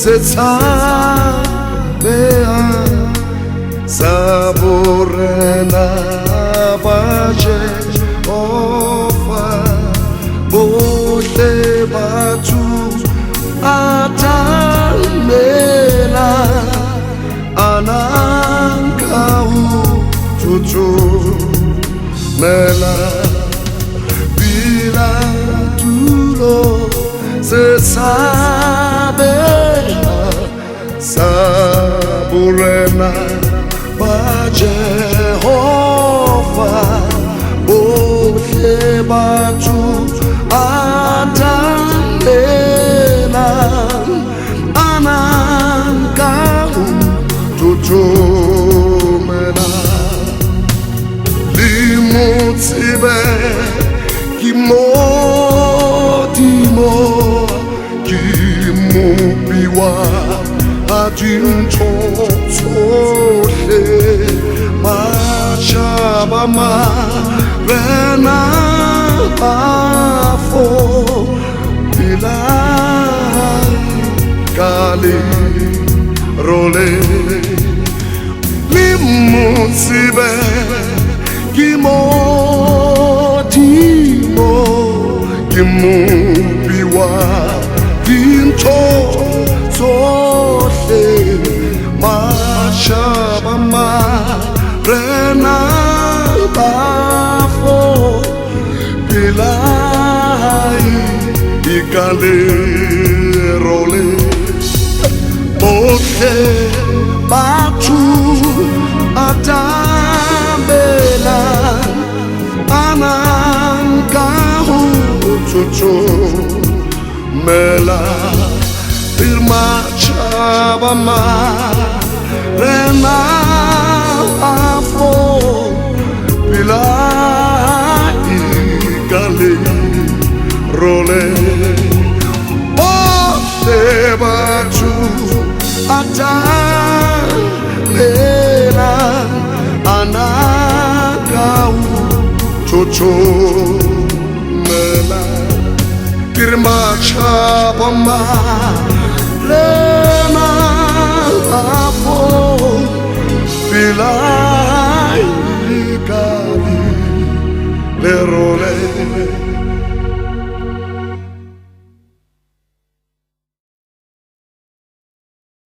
Setsabea Saborena Baje Ofa Bote Batu Atamela Anankau Tutu Mela Bila Tulo Setsabea Saburena Jehova Bote Batu Atamela Anankau Tutumena Limutsibe Kimotimo Kimubiwa Adintotohle Machabama Rena Afo Bilai Kali Role Limutsibe Kimotimo Kimubiwa Dintotohle Machabama Rena Bafo Bilai Ikale Role Bote Batu Atamela Anankahu Tutu Mela Irma Chabama Rena Afo Bilai Kali Role Bote Batu Atamela Anakau Tutu Mela Irma Chabama